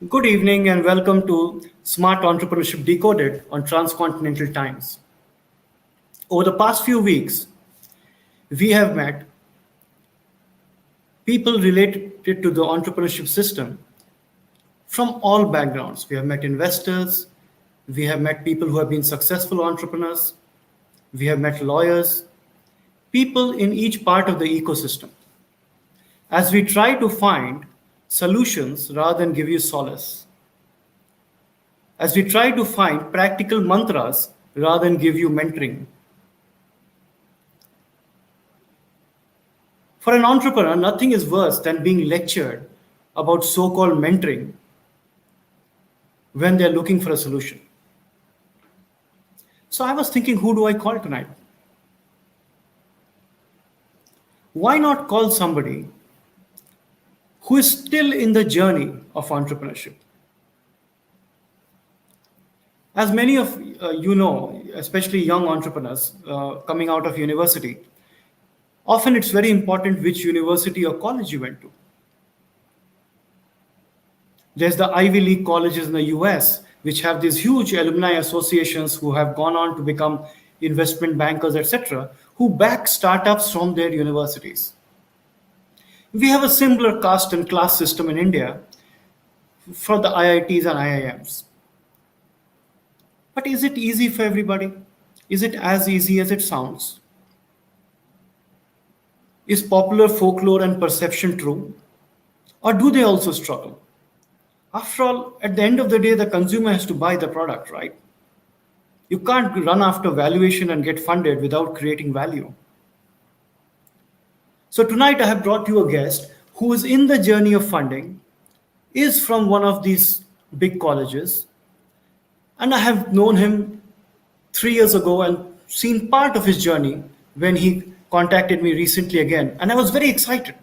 Good evening and welcome to Smart Entrepreneurship Decoded on Transcontinental Times. Over the past few weeks, we have met people related to the entrepreneurship system from all backgrounds. We have met investors, we have met people who have been successful entrepreneurs, we have met lawyers, people in each part of the ecosystem, as we try to find solutions rather than give you solace, as we try to find practical mantras rather than give you mentoring. For an entrepreneur, nothing is worse than being lectured about so called mentoring when they're looking for a solution. So I was thinking, who do I call tonight? Why not call somebody who is still in the journey of entrepreneurship? As many of you know, especially young entrepreneurs coming out of university, often it's very important which university or college you went to. There's the Ivy League colleges in the US, which have these huge alumni associations who have gone on to become investment bankers, etc., who back startups from their universities. We have a similar caste and class system in India for the IITs and IIMs. But is it easy for everybody? Is it as easy as it sounds? Is popular folklore and perception true? Or do they also struggle? After all, at the end of the day, the consumer has to buy the product, right? You can't run after valuation and get funded without creating value. So tonight I have brought you a guest who is in the journey of funding, is from one of these big colleges, and I have known him 3 years ago and seen part of his journey when he contacted me recently again, and I was very excited.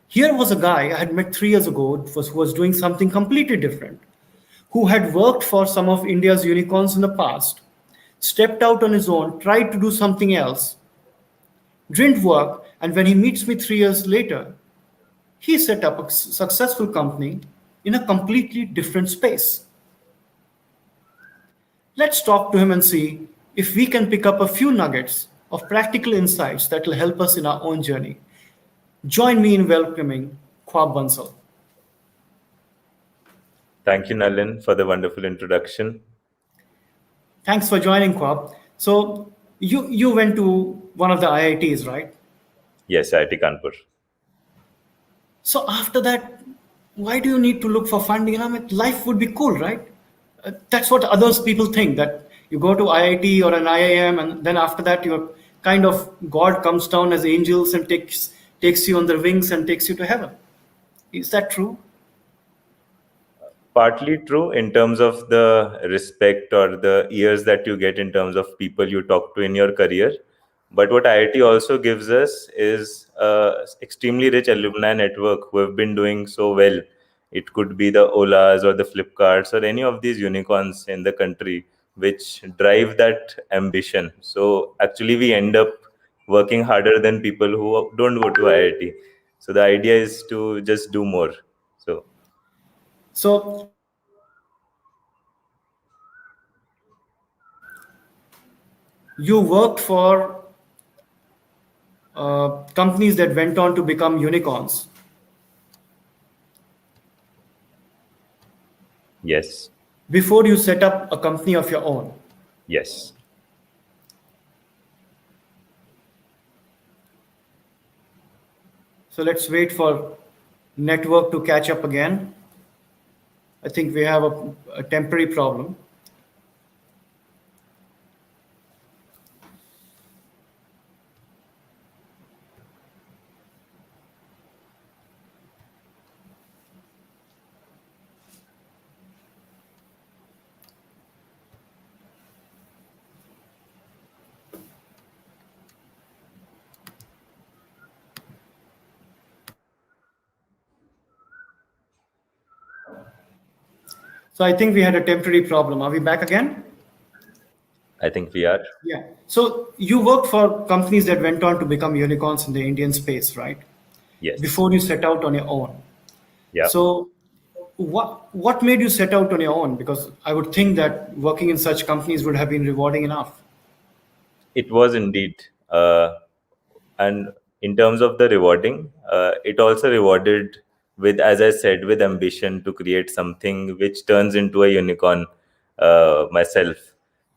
Here was a guy I had met 3 years ago who was doing something completely different, who had worked for some of India's unicorns in the past, stepped out on his own, tried to do something else, didn't work, and when he meets me 3 years later, he set up a successful company in a completely different space. Let's talk to him and see if we can pick up a few nuggets of practical insights that will help us in our own journey. Join me in welcoming Khwaab Bansal. Thank you, Nalin, for the wonderful introduction. Thanks for joining, Khwaab. So you went to one of the IITs, right? Yes, IIT Kanpur. So after that, why do you need to look for funding? I mean, life would be cool, right? That's what others people think, that you go to IIT or an IIM, and then after that, your kind of God comes down as angels and takes you on their wings and takes you to heaven. Is that true? Partly true in terms of the respect or the years that you get in terms of people you talk to in your career. But what IIT also gives us is a extremely rich alumni network who have been doing so well. It could be the Olas or the Flipkarts or any of these unicorns in the country which drive that ambition. So actually we end up working harder than people who don't go to IIT. So the idea is to just do more. So you worked for companies that went on to become unicorns. Yes. Before you set up a company of your own. Yes. So let's wait for network to catch up again. I think we have a temporary problem. So I think we had a temporary problem. Are we back again? I think we are. Yeah. So you worked for companies that went on to become unicorns in the Indian space, right? Yes. Before you set out on your own. Yeah. So What made you set out on your own? Because I would think that working in such companies would have been rewarding enough. It was indeed. And in terms of the rewarding, it also rewarded with, as I said, with ambition to create something which turns into a unicorn myself.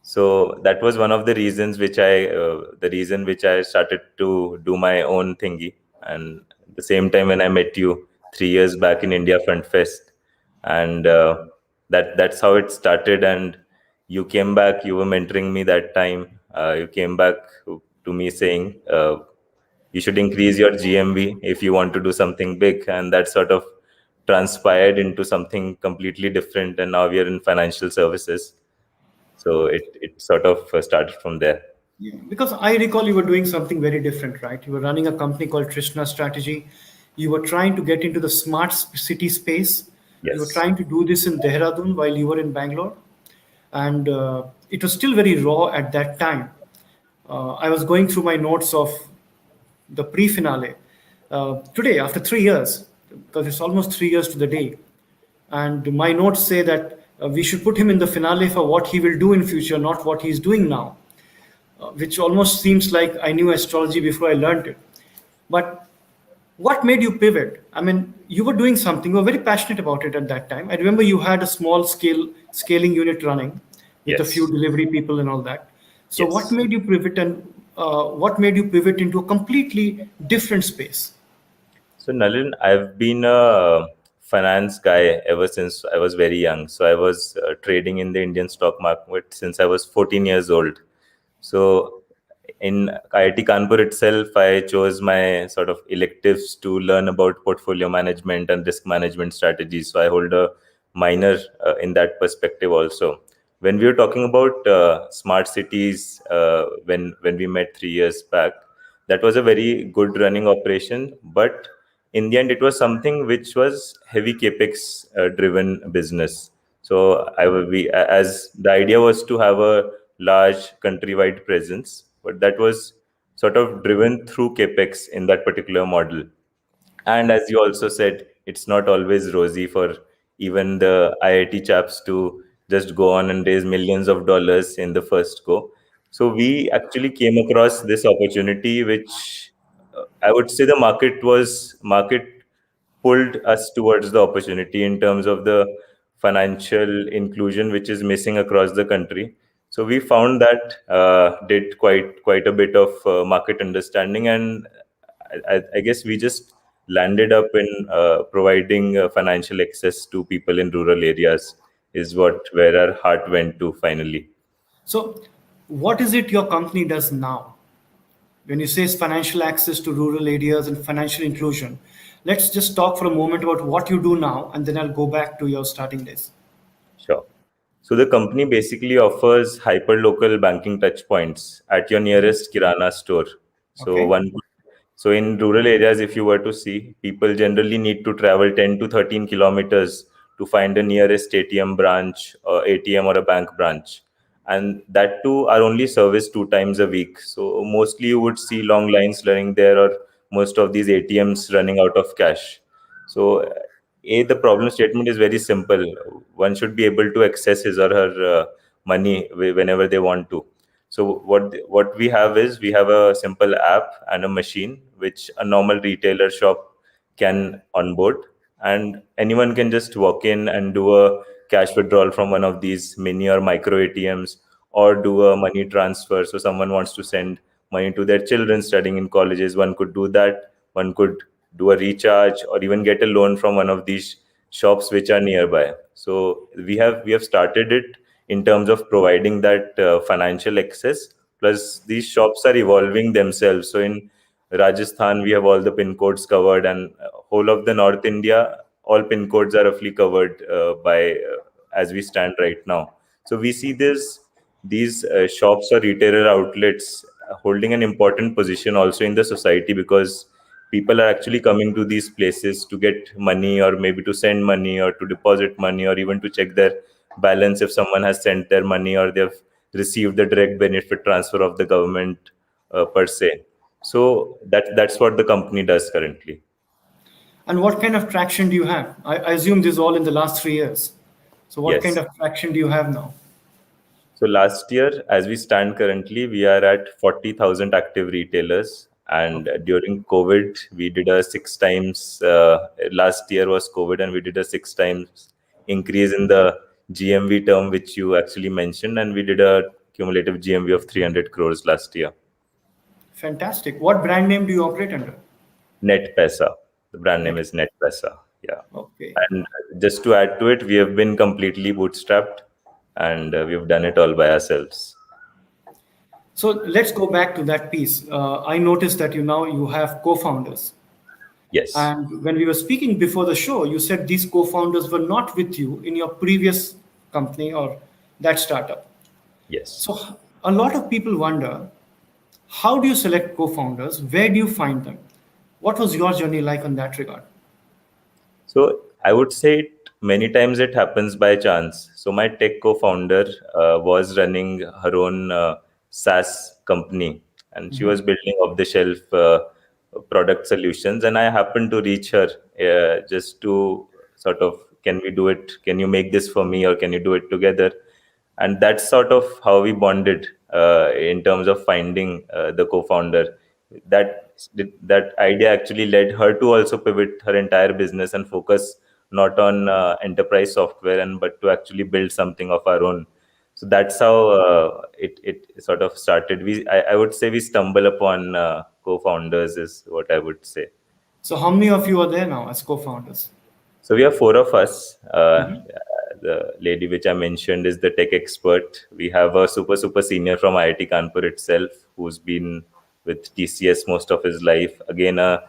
So that was one of the reasons the reason which I started to do my own thingy. And at the same time, when I met you 3 years back in India Front Fest, and that's how it started. And you came back, you were mentoring me that time. You came back to me saying, you should increase your GMV if you want to do something big. And that sort of transpired into something completely different. And now we are in financial services. So it sort of started from there. Yeah. Because I recall you were doing something very different, right? You were running a company called Trishna Strategy. You were trying to get into the city space. You were Yes. trying to do this in Dehradun while you were in Bangalore. And it was still very raw at that time. I was going through my notes of the pre-finale today after 3 years, because it's almost 3 years to the day. And my notes say that we should put him in the finale for what he will do in future, not what he's doing now, which almost seems like I knew astrology before I learned it. But what made you pivot? I mean, you were doing something, you were very passionate about it at that time. I remember you had a small scale scaling unit running with a few Yes. delivery people and all that. So what Yes. made you pivot, and what made you pivot into a completely different space? So, Nalin, I've been a finance guy ever since I was very young. So, I was trading in the Indian stock market since I was 14 years old. So, in IIT Kanpur itself, I chose my sort of electives to learn about portfolio management and risk management strategies. So, I hold a minor in that perspective also. When we were talking about smart cities, when we met 3 years back, that was a very good running operation. But in the end, it was something which was heavy capex driven business. So as the idea was to have a large countrywide presence, but that was sort of driven through capex in that particular model. And as you also said, it's not always rosy for even the IIT chaps to just go on and raise millions of dollars in the first go. So we actually came across this opportunity, which I would say the market pulled us towards the opportunity in terms of the financial inclusion which is missing across the country. So we found that did quite a bit of market understanding, and I guess we just landed up in providing financial access to people in rural areas is what where our heart went to finally. So, what is it your company does now? When you say financial access to rural areas and financial inclusion, let's just talk for a moment about what you do now, and then I'll go back to your starting days. Sure. So the company basically offers hyper-local banking touchpoints at your nearest Kirana store. So Okay. so in rural areas, if you were to see, people generally need to travel 10 to 13 kilometers to find the nearest ATM branch or ATM or a bank branch. And that too are only serviced 2 times a week. So mostly you would see long lines running there, or most of these ATMs running out of cash. So the problem statement is very simple. One should be able to access his or her money whenever they want to. So what we have is we have a simple app and a machine which a normal retailer shop can onboard, and anyone can just walk in and do a cash withdrawal from one of these mini or micro ATMs, or do a money transfer. So someone wants to send money to their children studying in colleges, one could do that. One could do a recharge or even get a loan from one of these shops which are nearby. So we have started it in terms of providing that financial access. Plus these shops are evolving themselves. So in Rajasthan we have all the pin codes covered, and whole of the North India, all pin codes are roughly covered by as we stand right now. So we see these shops or retailer outlets holding an important position also in the society, because people are actually coming to these places to get money, or maybe to send money, or to deposit money, or even to check their balance if someone has sent their money, or they've received the direct benefit transfer of the government per se. So that's what the company does currently. And what kind of traction do you have? I assume this is all in the last 3 years. So what kind Yes. of traction do you have now? So last year, as we stand currently, we are at 40,000 active retailers. And Okay, during COVID, we did a six times. Last year was COVID, and we did a six times increase in the GMV term, which you actually mentioned, and we did a cumulative GMV of 300 crores last year. fantastic. What brand name do you operate under? Net Pesa. The brand name Net. is Net Pesa. Yeah. Okay. And just to add to it, we have been completely bootstrapped, and we've done it all by ourselves. So let's go back to that piece. I noticed that you have co-founders, Yes. and when we were speaking before the show, you said these co-founders were not with you in your previous company or that startup. Yes. So a lot of people wonder, how do you select co-founders? Where do you find them? What was your journey like on that regard? So I would say many times it happens by chance. So my tech co-founder was running her own SaaS company, and she was building off-the-shelf product solutions. And I happened to reach her just to sort of, can we do it? Can you make this for me, or can you do it together? And that's sort of how we bonded in terms of finding the co-founder. That idea actually led her to also pivot her entire business and focus not on enterprise software, and but to actually build something of our own. So that's how it sort of started. I would say we stumble upon co-founders is what I would say. So how many of you are there now as co-founders? So we have four of us. The lady which I mentioned is the tech expert. We have a super senior from IIT Kanpur itself, who's been with TCS most of his life. Again, a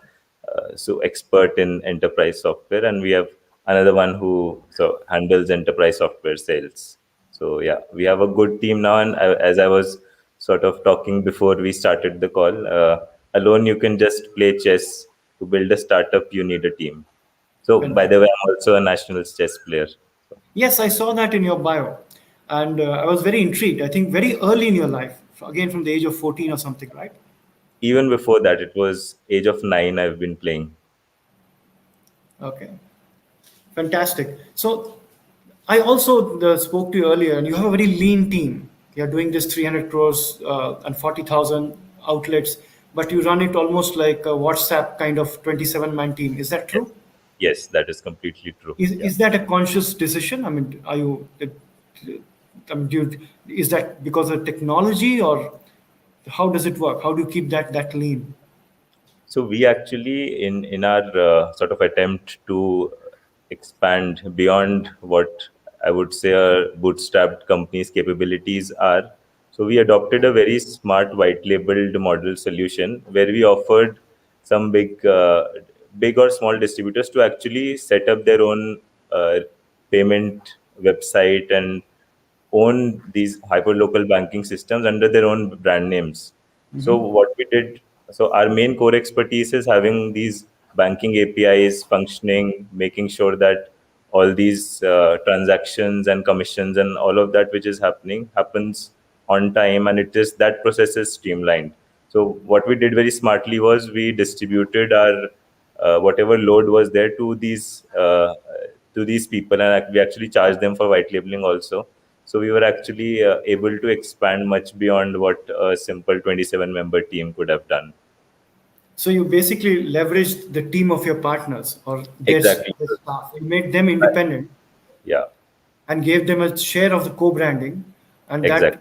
so expert in enterprise software, and we have another one who handles enterprise software sales. So yeah, we have a good team now. And as I was sort of talking before we started the call, alone you can just play chess. To build a startup, you need a team. So, by the way, I'm also a national chess player. Yes, I saw that in your bio. And I was very intrigued. I think very early in your life, again from the age of 14 or something, right? Even before that, it was age of 9. I've been playing. Okay, fantastic. So I also spoke to you earlier, and you have a very lean team. You're doing this 300 crores and 40,000 outlets, but you run it almost like a WhatsApp kind of 27-man team. Is that Yes, true? yes, that is completely true. Yeah. Is that a conscious decision? I mean, are you? I mean, is that because of technology, or how does it work? How do you keep that lean? So we actually, in our sort of attempt to expand beyond what I would say a bootstrapped company's capabilities are, so we adopted a very smart white labeled model solution where we offered some big or small distributors to actually set up their own payment website and own these hyperlocal banking systems under their own brand names. So what we did, so our main core expertise is having these banking APIs functioning, making sure that all these transactions and commissions and all of that which is happening happens on time, and it is that process is streamlined. So what we did very smartly was we distributed our whatever load was there to these people, and we actually charged them for white labeling also. So we were actually able to expand much beyond what a simple 27-member team could have done. So you basically leveraged the team of your partners or Exactly. their staff. You made them Right. independent Yeah, and gave them a share of the co-branding, and that exactly.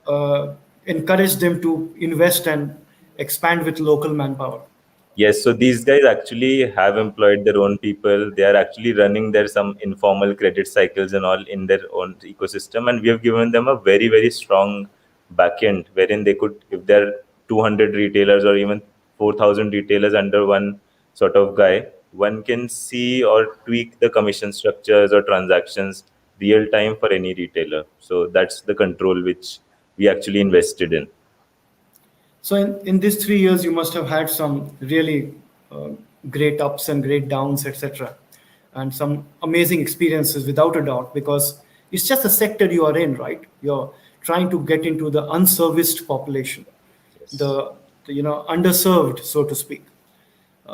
uh, encouraged them to invest and expand with local manpower. Yes, so these guys actually have employed their own people. They are actually running their some informal credit cycles and all in their own ecosystem, and we have given them a very strong backend wherein they could, if there are 200 retailers or even 4,000 retailers under one sort of guy, one can see or tweak the commission structures or transactions real time for any retailer. So that's the control which we actually invested in. So in these 3 years, you must have had some really uh, great ups and great downs, etc., and some amazing experiences without a doubt, because it's just a sector you are in, right? You're trying to get into the unserviced population, Yes. the underserved, so to speak.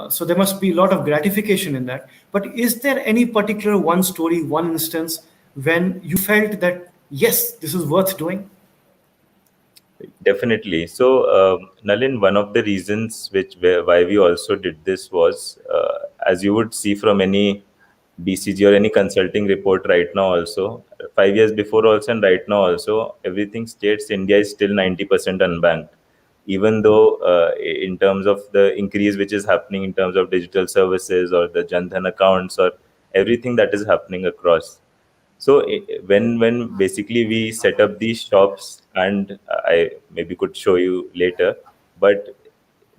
So there must be a lot of gratification in that. But is there any particular one story, one instance when you felt that, yes, this is worth doing? Definitely. So, Nalin, one of the reasons why we also did this was, as you would see from any BCG or any consulting report right now, also 5 years before, also and right now, also everything states India is still 90% unbanked. Even though, in terms of the increase which is happening in terms of digital services or the Jan Dhan accounts or everything that is happening across, so when basically we set up these shops, and I maybe could show you later, but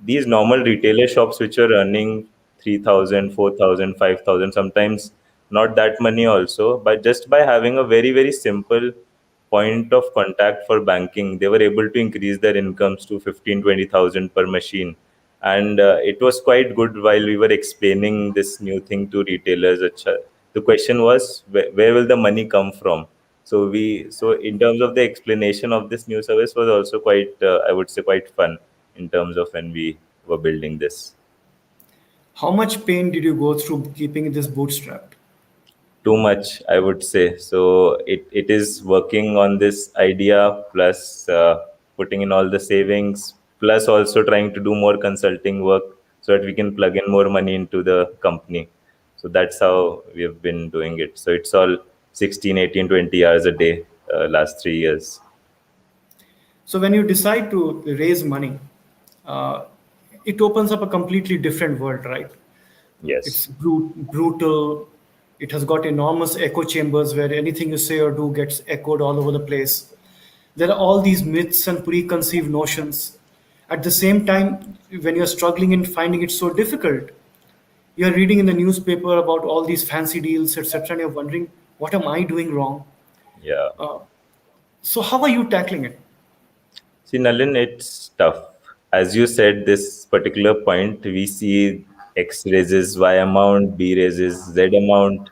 these normal retailer shops which are earning 3,000, 4,000, 5,000, sometimes not that money also, but just by having a very, very simple point of contact for banking, they were able to increase their incomes to 15, 20,000 per machine. And it was quite good while we were explaining this new thing to retailers. The question was, where will the money come from? So in terms of the explanation of this new service was also quite, I would say, quite fun in terms of when we were building this. How much pain did you go through keeping this bootstrapped? Too much, I would say. So it is working on this idea, plus putting in all the savings, plus also trying to do more consulting work so that we can plug in more money into the company. So that's how we have been doing it. So it's all 16, 18, 20 hours a day, last 3 years. So when you decide to raise money, uh, it opens up a completely different world, right? It's Yes. brutal. It has got enormous echo chambers where anything you say or do gets echoed all over the place. There are all these myths and preconceived notions. At the same time, when you're struggling and finding it so difficult, you're reading in the newspaper about all these fancy deals, etc., and you're wondering, what am I doing wrong? Yeah. So, how are you tackling it? See, Nalin, it's tough. As you said, this particular point, we see X raises Y amount, B raises Z amount.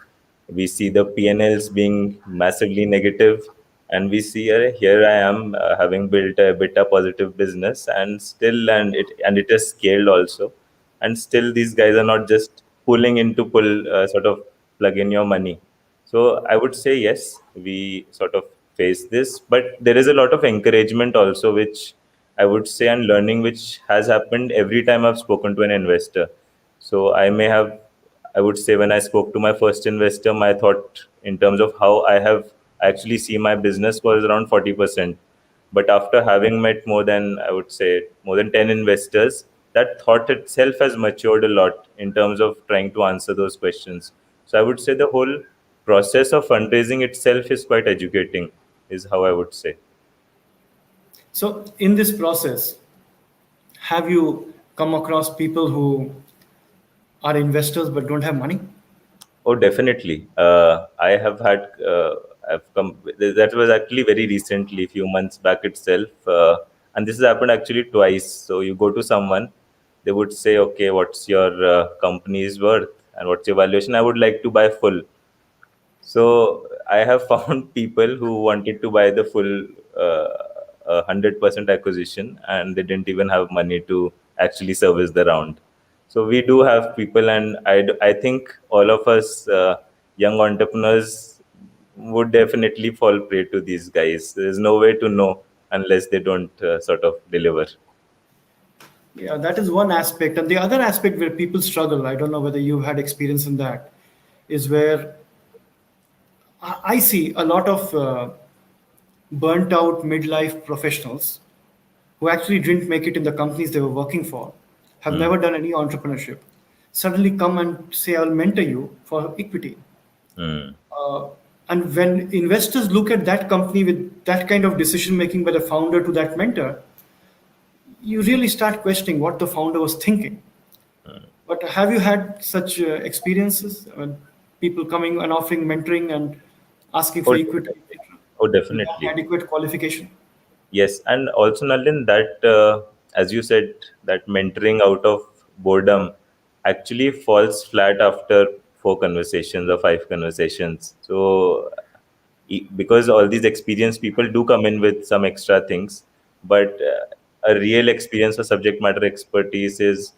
We see the P&Ls being massively negative, and we see here I am having built a bit a positive business, and still, and it is scaled also, and still these guys are not just pulling in to pull sort of plug in your money. So I would say yes, we sort of face this, but there is a lot of encouragement also, which I would say, and learning which has happened every time I've spoken to an investor. So I would say when I spoke to my first investor, my thought in terms of how I have actually see my business was around 40%. But after having met more than, I would say, more than 10 investors, that thought itself has matured a lot in terms of trying to answer those questions. So I would say the whole process of fundraising itself is quite educating, is how I would say. So, in this process, have you come across people who are investors but don't have money? Oh, definitely. I have had, I've come, that was actually very recently, a few months back itself. And this has happened actually twice. So you go to someone, they would say, okay, what's your company's worth and what's your valuation? I would like to buy full. So I have found people who wanted to buy the full 100% acquisition, and they didn't even have money to actually service the round. So we do have people, and I think all of us young entrepreneurs would definitely fall prey to these guys. There's no way to know unless they don't sort of deliver. Yeah, that is one aspect. And the other aspect where people struggle, I don't know whether you've had experience in that, is where I see a lot of burnt out midlife professionals who actually didn't make it in the companies they were working for, have Hmm. never done any entrepreneurship, suddenly come and say, I'll mentor you for equity. Hmm. And when investors look at that company with that kind of decision making by the founder to that mentor, you really start questioning what the founder was thinking. But have you had such experiences? People coming and offering mentoring and asking for Oh, equity oh, without definitely. adequate qualification? Yes, and also Nalin, that as you said, that mentoring out of boredom actually falls flat after four conversations or five conversations. So, because all these experienced people do come in with some extra things, but a real experience or subject matter expertise is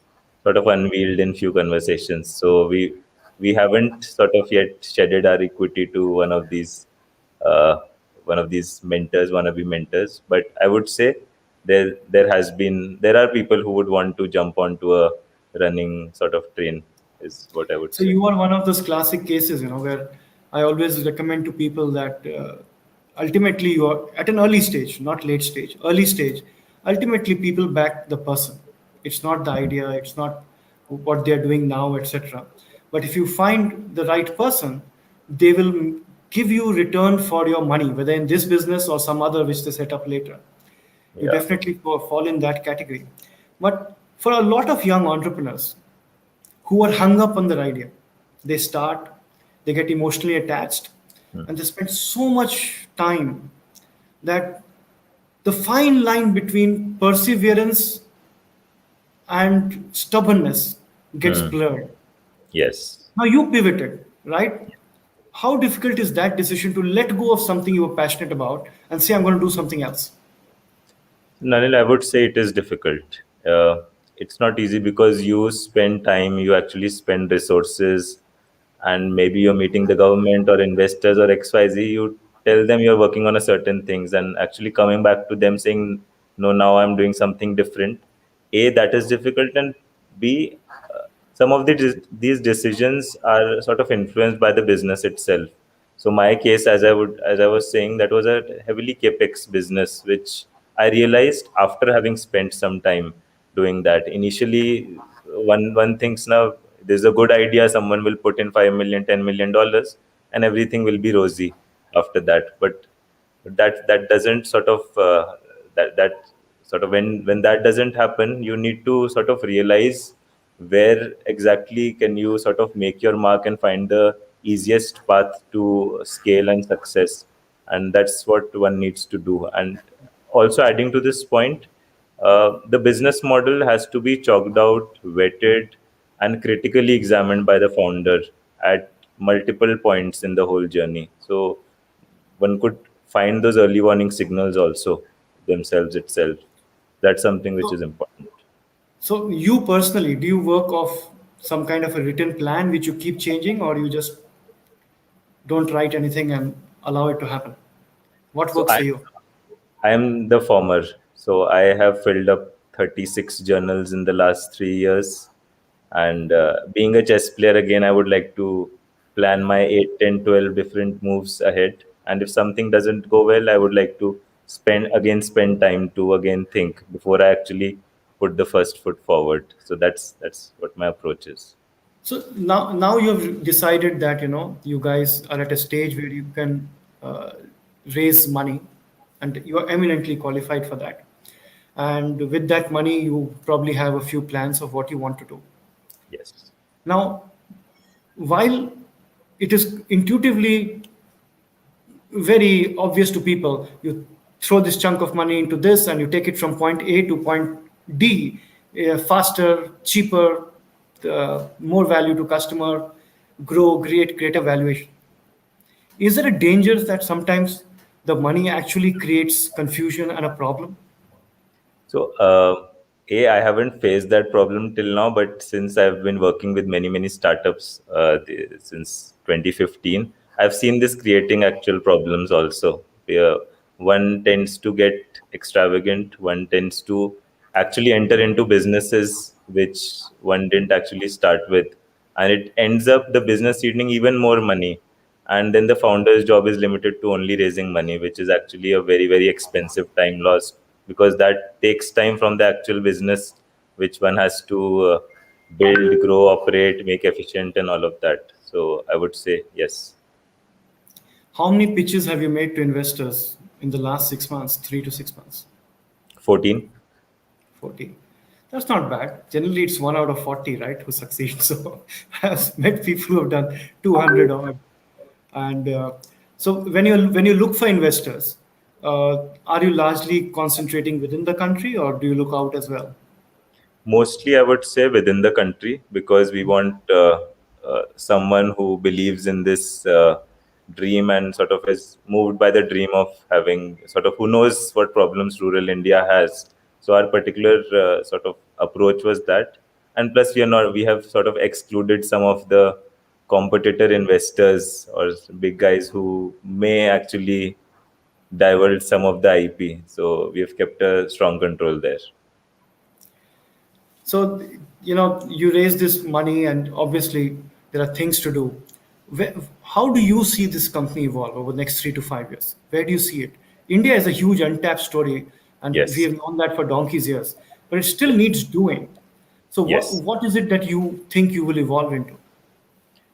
sort of unveiled in few conversations. So we haven't sort of yet shedded our equity to uh, one of these mentors, wannabe mentors. But I would say there are people who would want to jump onto a running sort of train, is what I would So say. you are one of those classic cases, where I always recommend to people that ultimately you are at an early stage, not late stage, early stage. Ultimately, people back the person. It's not the idea. It's not what they are doing now, etc. But if you find the right person, they will give you return for your money, whether in this business or some other which they set up later. You Yeah. definitely fall in that category. But for a lot of young entrepreneurs, who are hung up on their idea. They start, they get emotionally attached, Hmm. and they spend so much time that the fine line between perseverance and stubbornness gets Hmm. blurred. Yes. Now you pivoted, right? How difficult is that decision to let go of something you were passionate about and say, I'm going to do something else? Nalin, I would say it is difficult. It's not easy because you spend time, you actually spend resources, and maybe you're meeting the government or investors or XYZ. You tell them you're working on a certain things, and actually coming back to them saying, "No, now I'm doing something different." A, that is difficult, and B, some of these decisions are sort of influenced by the business itself. So my case, as I was saying, that was a heavily capex business, which I realized after having spent some time doing that. Initially, one thinks now there's a good idea, someone will put in 5 million, $10 million, and everything will be rosy after that. But that doesn't sort of that sort of when that doesn't happen, you need to sort of realize where exactly can you sort of make your mark and find the easiest path to scale and success. And that's what one needs to do. And also, adding to this point, the business model has to be chalked out, vetted, and critically examined by the founder at multiple points in the whole journey. So one could find those early warning signals also themselves itself. That's something which is So, important. so you personally, do you work off some kind of a written plan which you keep changing, or you just don't write anything and allow it to happen? What So works for you? I am the former. So I have filled up 36 journals in the last 3 years. And being a chess player, again, I would like to plan my 8, 10, 12 different moves ahead. And if something doesn't go well, I would like to spend time to again think before I actually put the first foot forward. So that's what my approach is. So now you have decided that you guys are at a stage where you can uh, raise money, and you are eminently qualified for that. And with that money, you probably have a few plans of what you want to do. Yes. Now, while it is intuitively very obvious to people, you throw this chunk of money into this and you take it from point A to point D, faster, cheaper, more value to customer, grow, create greater valuation. Is there a danger that sometimes the money actually creates confusion and a problem? So, I haven't faced that problem till now, but since I've been working with many startups since 2015, I've seen this creating actual problems also. One tends to get extravagant, one tends to actually enter into businesses which one didn't actually start with, and it ends up the business earning even more money, and then the founder's job is limited to only raising money, which is actually a very expensive time lost, because that takes time from the actual business which one has to build, grow, operate, make efficient, and all of that. So I would say yes. How many pitches have you made to investors in the last 6 months, 3 to 6 months? 14. 40. That's not bad. Generally, it's 1 out of 40, right, who succeed. So I've met people who have done 200 odd. And so when you look for investors, are you largely concentrating within the country, or do you look out as well? Mostly I would say within the country, because we want someone who believes in this dream and sort of is moved by the dream of having sort of who knows what problems rural India has. So our particular sort of approach was that. And plus we have sort of excluded some of the competitor investors or big guys who may actually divulge some of the IP. So we have kept a strong control there. So, you raise this money, and obviously there are things to do. How do you see this company evolve over the next 3 to 5 years? Where do you see it? India is a huge untapped story, and we Yes. have known that for donkey's years, but it still needs doing. So, Yes. what is it that you think you will evolve into?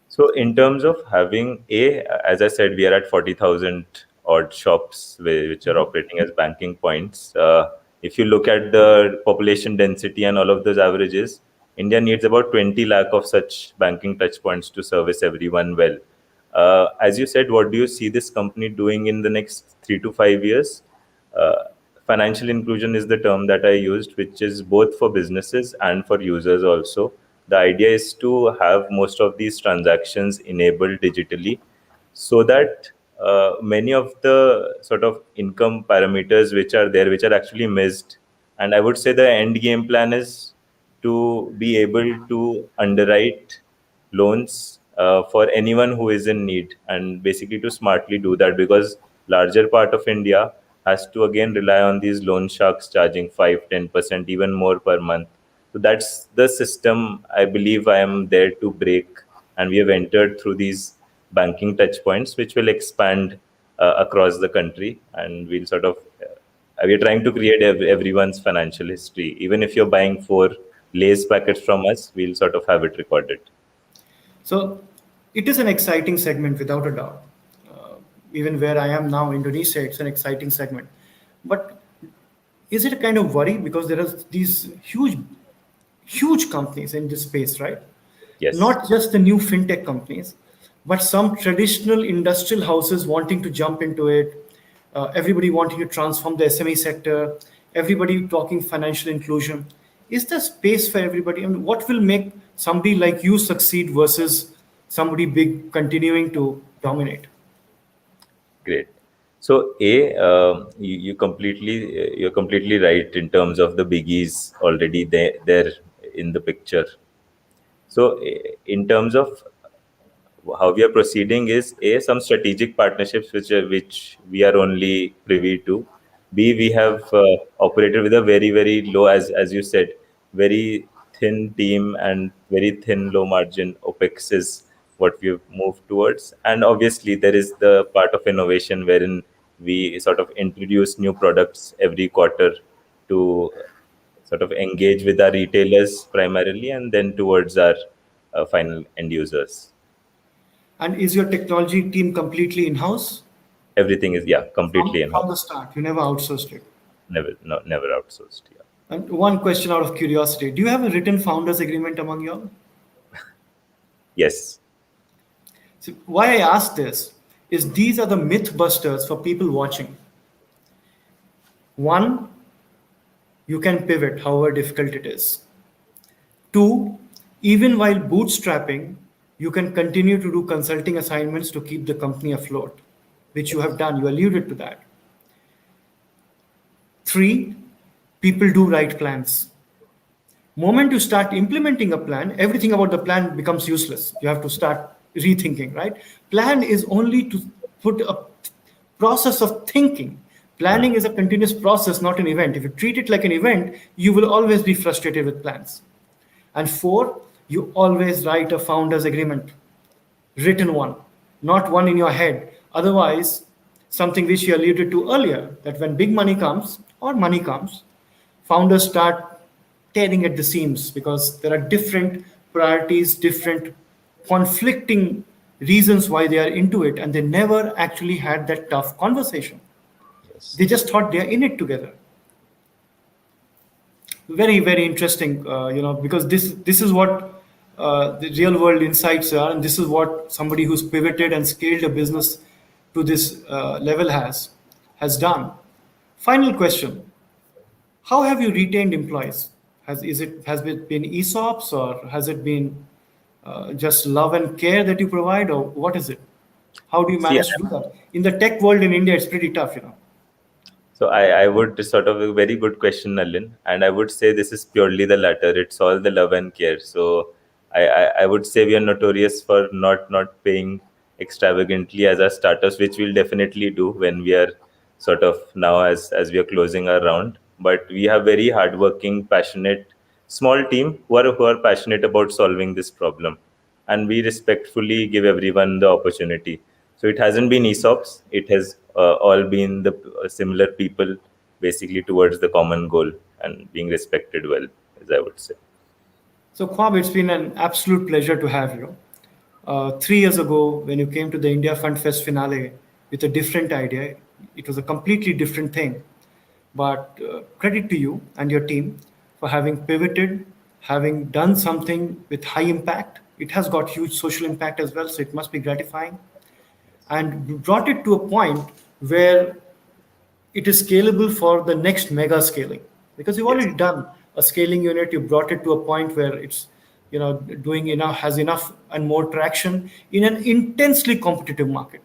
So in terms of having as I said, we are at 40,000 odd shops which are operating as banking points. If you look at the population density and all of those averages, India needs about 20 lakh of such banking touch points to service everyone well. As you said, what do you see this company doing in the next 3 to 5 years? Uh, Financial inclusion is the term that I used, which is both for businesses and for users also. The idea is to have most of these transactions enabled digitally so that many of the sort of income parameters which are there, which are actually missed. And I would say the end game plan is to be able to underwrite loans for anyone who is in need, and basically to smartly do that, because larger part of India has to again rely on these loan sharks charging 5-10% even more per month. So that's the system I believe I am there to break, and we have entered through these banking touch points which will expand across the country, and we'll sort of we're trying to create everyone's financial history. Even if you're buying 4 Lay's packets from us, we'll sort of have it recorded. So, it is an exciting segment without a doubt. Uh, Even where I am now, Indonesia, it's an exciting segment. But is it a kind of worry because there are these huge companies in this space, right? Yes. Not just the new fintech companies, but some traditional industrial houses wanting to jump into it, everybody wanting to transform the SME sector, everybody talking financial inclusion. Is there space for everybody? I mean, what will make somebody like you succeed versus somebody big continuing to dominate? Great. So, you're completely right in terms of the biggies already there in the picture. So, in terms of how we are proceeding is some strategic partnerships which we are only privy to. B, we have operated with a very low, as you said, very thin team and very thin low margin OPEX is what we've moved towards. And obviously there is the part of innovation wherein we sort of introduce new products every quarter to sort of engage with our retailers primarily, and then towards our final end users. And is your technology team completely in-house Everything is, yeah, completely in from the house. start? You never outsourced it. Never, no, never outsourced. Yeah. And one question out of curiosity: do you have a written founders agreement among you all? Yes. So why I ask this is these are the myth busters for people watching. One, you can pivot however difficult it is. Two, even while bootstrapping, you can continue to do consulting assignments to keep the company afloat, which you have done. You alluded to that. Three, people do write plans. Moment you start implementing a plan, everything about the plan becomes useless. You have to start rethinking, right? Plan is only to put a process of thinking. Planning is a continuous process, not an event. If you treat it like an event, you will always be frustrated with plans. And four, you always write a founder's agreement, written one, not one in your head. Otherwise, something which you alluded to earlier, that when big money comes or money comes, founders start tearing at the seams because there are different priorities, different conflicting reasons why they are into it, and they never actually had that tough conversation. Yes. They just thought they are in it together. Very interesting, because this is what the real world insights are, and this is what somebody who's pivoted and scaled a business to this level has done. Final question: how have you retained employees? Has it been ESOPs, or has it been just love and care that you provide, or what is it? How do you See, manage to do that in the tech world in India? It's pretty tough. So I would sort of a very good question, Nalin, and I would say this is purely the latter. It's all the love and care. So I would say we are notorious for not paying extravagantly as our starters, which we'll definitely do when we are sort of now as we are closing our round. But we have very hardworking, passionate, small team who are passionate about solving this problem, and we respectfully give everyone the opportunity. So it hasn't been ESOPs; it has all been the similar people, basically towards the common goal and being respected well, as I would say. So, Khwaab, it's been an absolute pleasure to have you. 3 years ago, when you came to the India Fund Fest finale with a different idea, it was a completely different thing. But credit to you and your team for having pivoted, having done something with high impact. It has got huge social impact as well, so it must be gratifying. And you brought it to a point where it is scalable for the next mega scaling, because you've Yes, already done a scaling unit. You brought it to a point where it's doing enough, has enough and more traction in an intensely competitive market.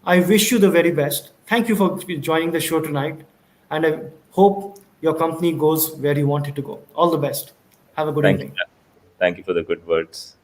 I wish you the very best. Thank you for joining the show tonight, and I hope your company goes where you want it to go. All the best. Have a good thank you, evening. thank you for the good words.